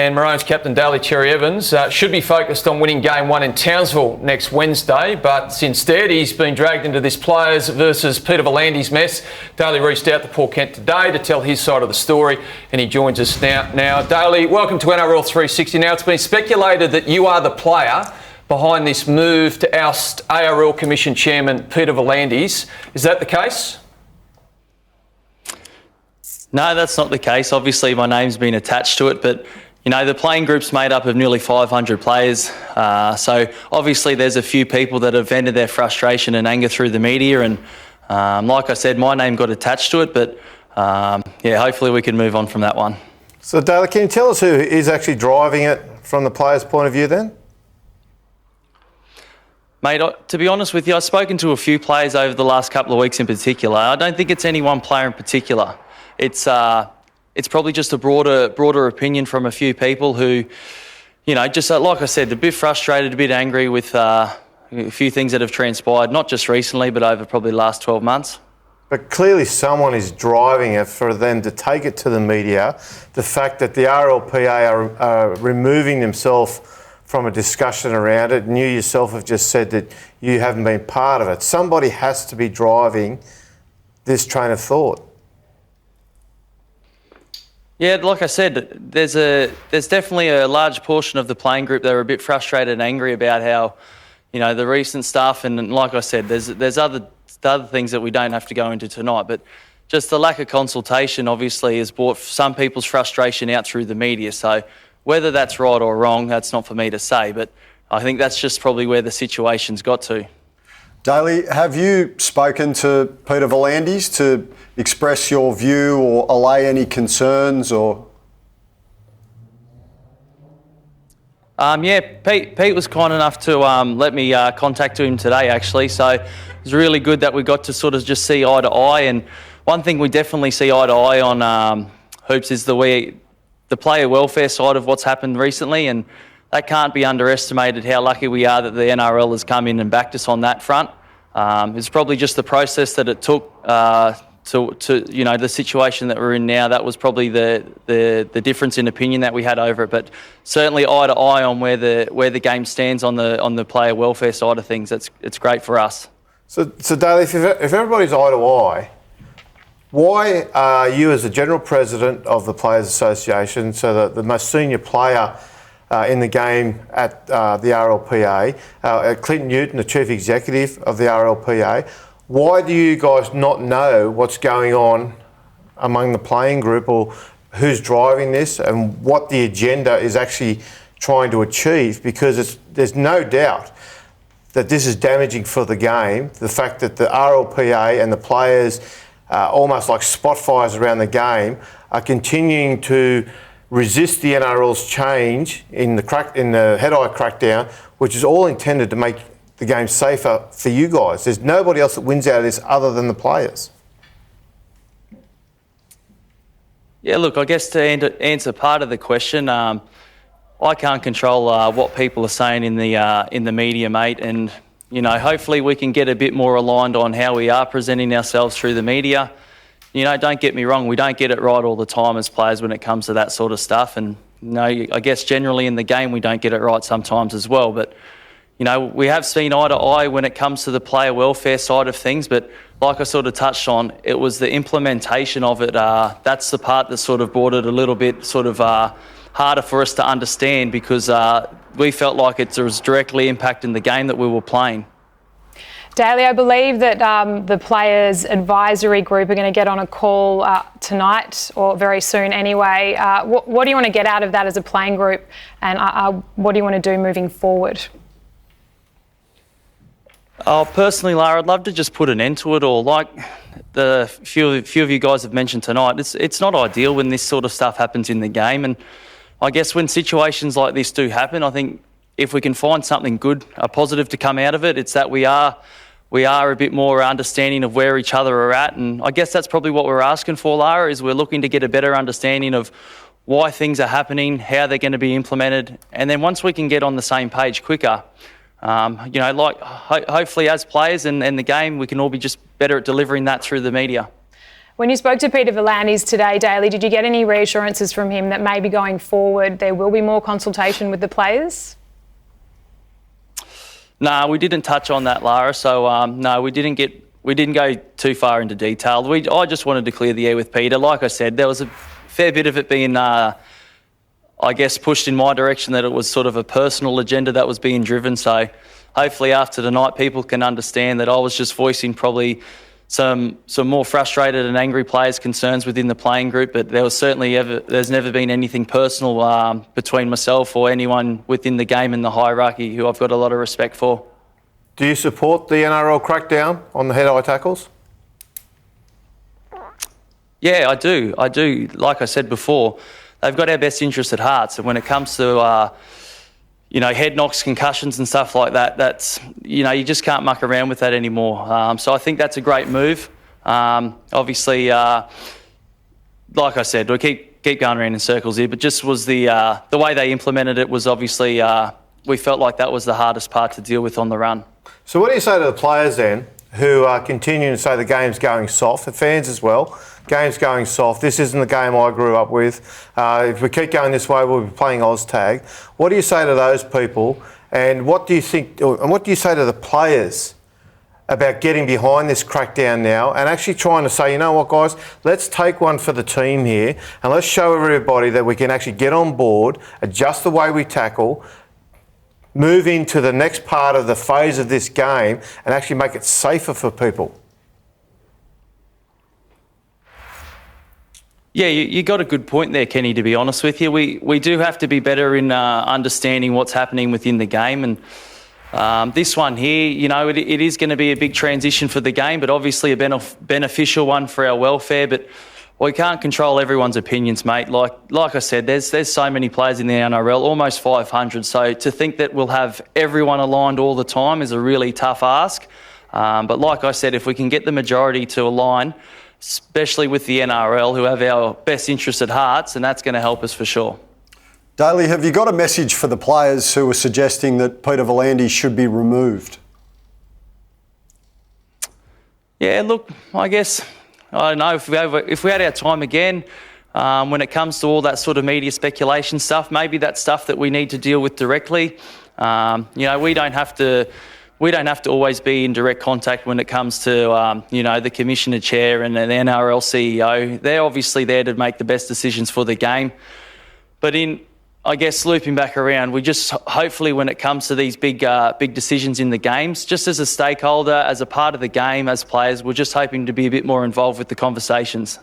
And Maroons captain Daly Cherry-Evans should be focused on winning Game 1 in Townsville next Wednesday, but instead he's been dragged into this Players versus Peter Vlandy's mess. Daly reached out to Paul Kent today to tell his side of the story, and he joins us now. Daly, welcome to NRL 360. Now, it's been speculated that you are the player behind this move to oust ARL Commission Chairman Peter Vlandy. Is that the case? No, that's not the case. Obviously, my name's been attached to it, but you know, the playing group's made up of nearly 500 players. So obviously there's a few people that have vented their frustration and anger through the media. And like I said, my name got attached to it. But yeah, hopefully we can move on from that one. So Daly, can you tell us who is actually driving it from the players' point of view then? Mate, to be honest with you, I've spoken to a few players over the last couple of weeks in particular. I don't think it's any one player in particular. It's probably just a broader opinion from a few people who, you know, just like I said, a bit frustrated, a bit angry with a few things that have transpired, not just recently, but over probably the last 12 months. But clearly someone is driving it for them to take it to the media. The fact that the RLPA are removing themselves from a discussion around it, and you yourself have just said that you haven't been part of it. Somebody has to be driving this train of thought. Yeah, like I said, there's definitely a large portion of the playing group that are a bit frustrated and angry about how, you know, the recent stuff, and like I said, there's other things that we don't have to go into tonight, but just the lack of consultation obviously has brought some people's frustration out through the media. So whether that's right or wrong, that's not for me to say, but I think that's just probably where the situation's got to. Daly, have you spoken to Peter Vlandy to express your view or allay any concerns or? Yeah, Pete was kind enough to let me contact him today actually, so it was really good that we got to sort of just see eye to eye. And one thing we definitely see eye to eye on, Hoops, is the player welfare side of what's happened recently, and that can't be underestimated how lucky we are that the NRL has come in and backed us on that front. It's probably just the process that it took to you know, the situation that we're in now. That was probably the difference in opinion that we had over it. But certainly eye to eye on where the game stands on the player welfare side of things. It's great for us. So Daly, if everybody's eye to eye, why are you, as the General President of the Players Association, so the most senior player in the game at the RLPA, Clinton Newton, the Chief Executive of the RLPA, why do you guys not know what's going on among the playing group, or who's driving this and what the agenda is actually trying to achieve? Because there's no doubt that this is damaging for the game. The fact that the RLPA and the players, almost like spot fires around the game, are continuing to resist the NRL's change in the Headeye crackdown, which is all intended to make the game safer for you guys. There's nobody else that wins out of this other than the players. Yeah, look, I guess to answer part of the question, I can't control what people are saying in the media, mate, and you know, hopefully we can get a bit more aligned on how we are presenting ourselves through the media. You know, don't get me wrong, we don't get it right all the time as players when it comes to that sort of stuff. And, you know, I guess generally in the game we don't get it right sometimes as well. But, you know, we have seen eye to eye when it comes to the player welfare side of things. But like I sort of touched on, it was the implementation of it. That's the part that sort of brought it a little bit sort of harder for us to understand, because we felt like it was directly impacting the game that we were playing. Daly, I believe that the Players Advisory Group are going to get on a call tonight, or very soon anyway. What do you want to get out of that as a playing group, and what do you want to do moving forward? Personally, Lara, I'd love to just put an end to it all. Like the few of you guys have mentioned tonight, it's not ideal when this sort of stuff happens in the game. And I guess when situations like this do happen, I think if we can find something good, a positive to come out of it, it's that we are a bit more understanding of where each other are at. And I guess that's probably what we're asking for, Lara, is we're looking to get a better understanding of why things are happening, how they're going to be implemented. And then once we can get on the same page quicker, you know, like hopefully as players and the game, we can all be just better at delivering that through the media. When you spoke to Peter Vlandy today, Daly, did you get any reassurances from him that maybe going forward there will be more consultation with the players? No, we didn't touch on that, Lara. So no, we didn't go too far into detail. I just wanted to clear the air with Peter. Like I said, there was a fair bit of it being, I guess, pushed in my direction, that it was sort of a personal agenda that was being driven. So hopefully after tonight, people can understand that I was just voicing probably some more frustrated and angry players' concerns within the playing group. But there was there's never been anything personal between myself or anyone within the game and the hierarchy, who I've got a lot of respect for. Do you support the NRL crackdown on the head-eye tackles? Yeah, I do. Like I said before, they've got our best interests at heart. So when it comes to, head knocks, concussions and stuff like that, that's, you just can't muck around with that anymore. So I think that's a great move. Obviously, like I said, we'll keep going around in circles here, but just was the way they implemented it was obviously, we felt like that was the hardest part to deal with on the run. So what do you say to the players then, who are continuing to say the game's going soft, the fans as well, game's going soft, this isn't the game I grew up with, if we keep going this way we'll be playing Oztag. What do you say to those people, and what do you say to the players about getting behind this crackdown now and actually trying to say, you know what guys, let's take one for the team here and let's show everybody that we can actually get on board, adjust the way we tackle, move into the next part of the phase of this game and actually make it safer for people? Yeah, you got a good point there, Kenny, to be honest with you. We do have to be better in understanding what's happening within the game. And this one here, it is going to be a big transition for the game, but obviously a beneficial one for our welfare. But we can't control everyone's opinions, mate. Like I said, there's so many players in the NRL, almost 500. So to think that we'll have everyone aligned all the time is a really tough ask. But like I said, if we can get the majority to align, especially with the NRL, who have our best interests at heart, and that's going to help us for sure. Daly, have you got a message for the players who are suggesting that Peter Vlandy should be removed? Yeah, look, I guess, I don't know, if we had our time again, when it comes to all that sort of media speculation stuff, maybe that's stuff that we need to deal with directly. We don't have to always be in direct contact when it comes to, the Commissioner Chair and the NRL CEO. They're obviously there to make the best decisions for the game. But I guess looping back around, we just hopefully when it comes to these big decisions in the games, just as a stakeholder, as a part of the game, as players, we're just hoping to be a bit more involved with the conversations.